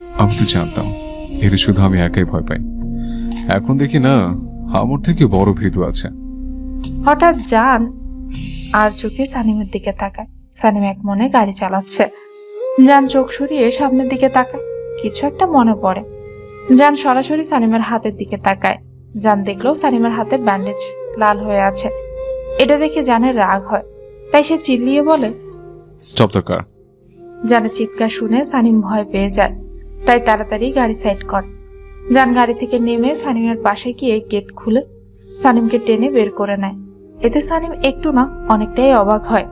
আমি তো জানতাম এটা শুধু আমি একাই ভয় পাই। এখন দেখি না, আমার থেকে বড় ভীতু আছে। হঠাৎ জান আর চোখে সানিমের দিকে তাকায়। সানিম এক মনে গাড়ি চালাচ্ছে। জান চোখ সরিয়ে সামনের দিকে তাকায়, কিছু একটা মনে পড়ে। জান সরাসরি সানিমের হাতের দিকে তাকায়। জান দেখলো সানিমের হাতে ব্যান্ডেজ লাল হয়ে আছে। এটা দেখে জানের রাগ হয়, তাই সে চিল্লিয়ে বলে, স্টপ দ্য কার। জানের চিৎকার শুনে সানিম ভয় পেয়ে যায়, তাই তাড়াতাড়ি গাড়ি সাইড করে। জান গাড়ি থেকে নেমে সানিমের পাশে গিয়ে গেট খুলে সানিমকে টেনে বের করে নেয়। এতে সানিম একটু না অনেকটাই অবাক হয়।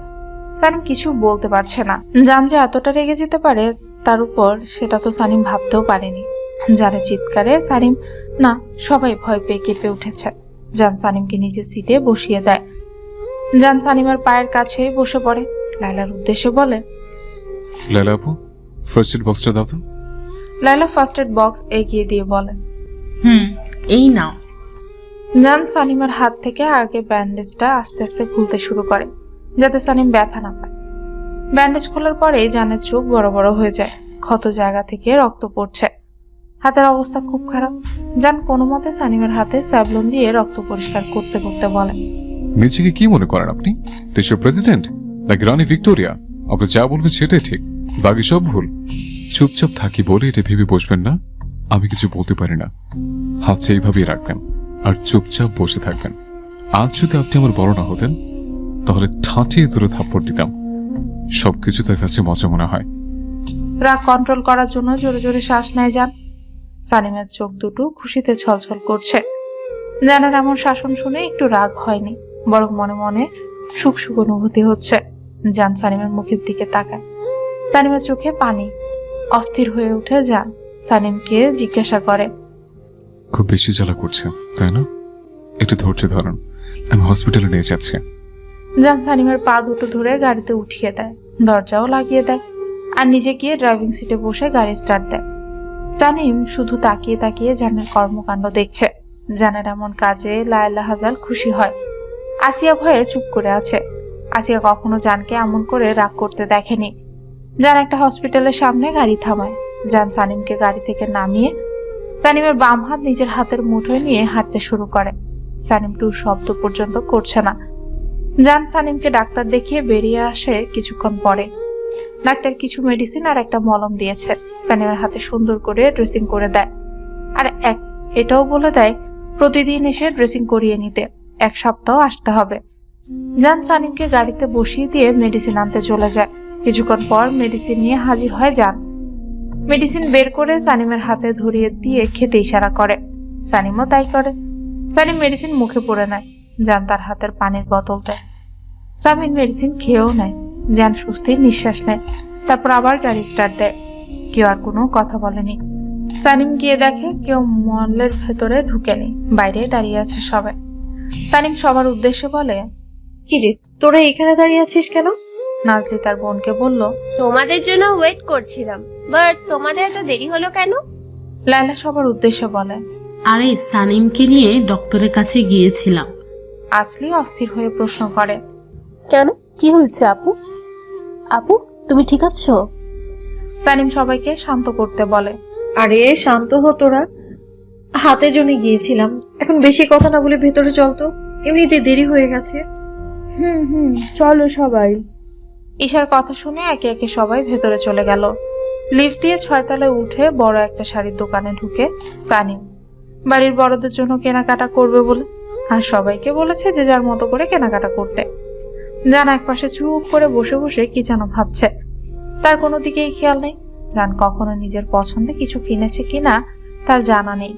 সানিম কিছু বলতে পারছে না। জান যে এতটা রেগে যেতে পারে তার উপর, সেটা তো সানিম ভাবতেও পারেনি। জানের চিৎকারে সানিম না সবাই ভয় পেয়ে কেঁপে উঠেছে। জান সানিমকে নিজের সিটে বসিয়ে দেয়। জান সানিমের পায়ের কাছে বসে পড়ে। লায়লার উদ্দেশ্যে বলে, লায়লা আপু, ফার্স্ট এড বক্সটা দাও তো। লায়লা ফার্স্ট এড বক্স এগিয়ে দিয়ে বলে। এই নাও। জান সানিমের হাত থেকে আগে ব্যান্ডেজটা আস্তে আস্তে খুলতে শুরু করে, যাতে সানিম ব্যথা না পায়। ব্যান্ডেজ খোলার পরে জানের চোখ বড় বড় হয়ে যায়, ক্ষত জায়গা থেকে রক্ত পড়ছে। হাতের অবস্থা খুব খারাপ। জান কোনো মতে সানিমের হাতে স্যাভলন দিয়ে রক্ত পরিষ্কার করতে করতে বলে, নিজেকে কি মনে করেন আপনি? দেশের প্রেসিডেন্ট নাকি রানী ভিক্টোরিয়া? আপনি যা বলবেন সেটাই ঠিক, বাকি সব ভুল। চুপচাপ থাকি বলে এটা ভেবে বসবেন না আমি কিছু বলতে পারি না। হাতটা এইভাবেই রাখবেন আর চুপচাপ বসে থাকবেন। আজ যদি আপনি আমার বড় না হতেন তাহলে ঠাঁটিয়ে দূরে থাপ্পড় দিতাম। সবকিছু তার কাছে মজা মনে হয়। রাগ কন্ট্রোল করার জন্য জোরে জোরে শ্বাস নেয় জান। সানিমের চোখ দুটো খুশিতে ছলছল করছে। জানের এমন শাসন শুনে একটু রাগ হয়নি, বরং মনে মনে সুখ সুখ অনুভূতি হচ্ছে। জান সানিমের মুখের দিকে তাকায়। সানিমের চোখে পানি। অস্থির হয়ে উঠে জান সানিমকে জিজ্ঞাসা করে, খুব বেশি জ্বালা করছে তাই না? একটু ধৈর্য ধরুন, আমি হসপিটালে নিয়ে যাচ্ছি। জান সানিমের পা দুটো ধরে গাড়িতে উঠিয়ে দেয়, দরজাও লাগিয়ে দেয়, আর নিজে গিয়ে ড্রাইভিং সিটে বসে গাড়ি স্টার্ট দেয়। সানিম শুধু তাকিয়ে তাকিয়ে জানের কর্মকাণ্ড দেখছে। জানের এমন কাজে লায়লা হাজাল খুশি হয়। আসিয়া ভয়ে চুপ করে আছে। আসিয়া কখনো জানকে এমন করে রাগ করতে দেখেনি। জান একটা হসপিটালের সামনে গাড়ি থামায়। জান সানিমকে গাড়ি থেকে নামিয়ে সানিমের বাম হাত নিজের হাতের মুঠোয় নিয়ে হাঁটতে শুরু করে। সানিম টু শব্দ পর্যন্ত করছে না। জান সানিমকে ডাক্তার দেখিয়ে বেরিয়ে আসে কিছুক্ষণ পরে। ডাক্তার কিছু মেডিসিন আর একটা মলম দিয়েছে। সানিমের হাতে সুন্দর করে ড্রেসিং করে দেয়, আর এটাও বলে দেয় প্রতিদিন এসে ড্রেসিং করিয়ে নিতে, 1 সপ্তাহ আসতে হবে। জান সানিমকে গাড়িতে বসিয়ে দিয়ে মেডিসিন আনতে চলে যায়। কিছুক্ষণ পর মেডিসিন নিয়ে হাজির হয় জান। মেডিসিন বের করে সানিমের হাতে ধরিয়ে দিয়ে খেতে ইশারা করে। সানিমও তাই করে। সানিম মেডিসিন মুখে পুরে নেয়। জান তার হাতের পানির বোতল দেয়। সামিন মেডিসিন খেয়েও নেয়। জান স্বস্তির নিঃশ্বাস নেয়, তারপর আবার গাড়ি স্টার্ট দেয়। কেউ আর কোনো কথা বলেনি। সানিম গিয়ে দেখে কেউ মলের ভেতরে ঢুকেনি, বাইরে দাঁড়িয়ে আছে সবাই। সানিম সবার উদ্দেশ্যে বলে, কিরে, তোরা এখানে দাঁড়িয়ে আছিস কেন? নাজলি তার বোনকে বলল। তোমাদের জন্য ওয়েট করছিলাম, বাট তোমাদের এত দেরি হলো কেন? লায়লা সবার উদ্দেশ্যে বলে। আরে সানিমকে নিয়ে ডক্টরের কাছে গিয়েছিলাম। আসলি অস্থির হয়ে প্রশ্ন করে, কেন, কি হয়েছে আপু? আপু, তুমি ঠিক আছো? সানিম সবাইকে শান্ত করতে বলে। আরে শান্ত হ তোরা, হাতের জন্য গিয়েছিলাম। এখন বেশি কথা না বলে ভেতরে চল তো, এমনিতে দেরি হয়ে গেছে। চলো সবাই। ঈশার কথা শুনে একে একে সবাই ভেতরে চলে গেল। লিফট দিয়ে 6 তলায় উঠে বড় একটা শাড়ির দোকানে ঢুকে সানিম বাড়ির বড়দের জন্য কেনাকাটা করবে বলে, আর সবাইকে বলেছে যে যার মতো করে কেনাকাটা করতে। জান একপাশে চুপ করে বসে বসে কি যেন ভাবছে। তার কোনো দিকেই খেয়াল নেই। জান কখনো নিজের পছন্দে কিছু কিনেছে কিনা তার জানা নেই,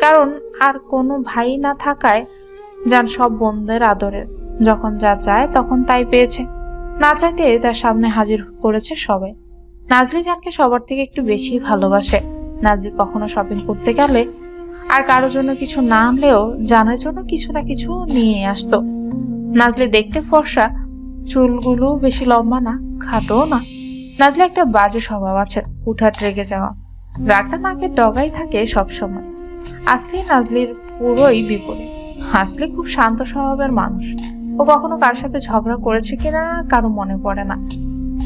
কারণ আর কোনো ভাই না থাকায় জান সব বোনদের আদরের। যখন যা চায় তখন তাই পেয়েছে, না চাইতে তার সামনে হাজির করেছে সবাই। নাজলি জানকে সবার থেকে একটু বেশি ভালোবাসে। নাজলি কখনো শপিং করতে গেলে আর কারোর জন্য কিছু না আনলেও জানের জন্য কিছু না কিছু নিয়ে আসতো। নাজলি দেখতে ফর্সা, চুলগুলো বেশি লম্বা না, খাটো না। নাজলি একটা বাজে স্বভাব আছে, হুটহাট রেগে যাওয়া, রাগটা নাকের ডগাই থাকে সবসময়। আসলি নাজলির পুরোই বিপরীত। আসলি খুব শান্ত স্বভাবের মানুষ। ও কখনো কার সাথে ঝগড়া করেছে কিনা কারো মনে পড়ে না।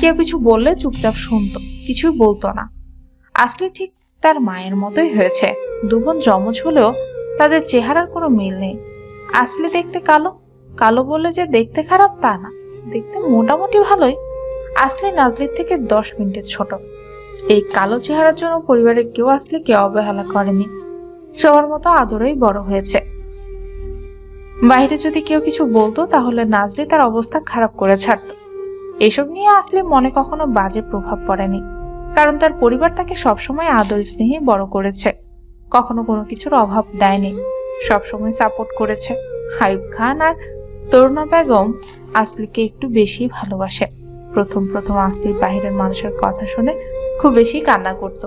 কেউ কিছু বললে চুপচাপ শুনতো, কিছুই বলতো না। আসলে ঠিক তার মায়ের মতোই হয়েছে। দুবোন যমজ হলেও তাদের চেহারার কোনো মিল নেই। আসলে দেখতে কালো, কালো বলে যে দেখতে খারাপ তা না, দেখতে মোটামুটি ভালোই। আসলে নাজলির থেকে 10 মিনিটের ছোট। এই কালো চেহারার জন্য পরিবারের কেউ আসলিকে অবহেলা করেনি, সবার মতো আদরেই বড় হয়েছে। বাইরে যদি কেউ কিছু বলতো তাহলে নাজলি তার অবস্থা খারাপ করে ছাড়তো। এসব নিয়ে আসলে মনে কখনো বাজে প্রভাব পড়েনি, কারণ তার পরিবার তাকে সবসময় আদর স্নেহে বড় করেছে, কখনো কোনো কিছুর অভাব দেয়নি, সবসময় সাপোর্ট করেছে। আয়ুব খান আর তরুণা বেগম আসলিকে একটু বেশি ভালোবাসে। প্রথম প্রথম আসলির বাহিরের মানুষের কথা শুনে খুব বেশি কান্না করত।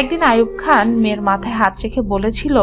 একদিন আয়ুব খান মেয়ের মাথায় হাত রেখে বলেছিল,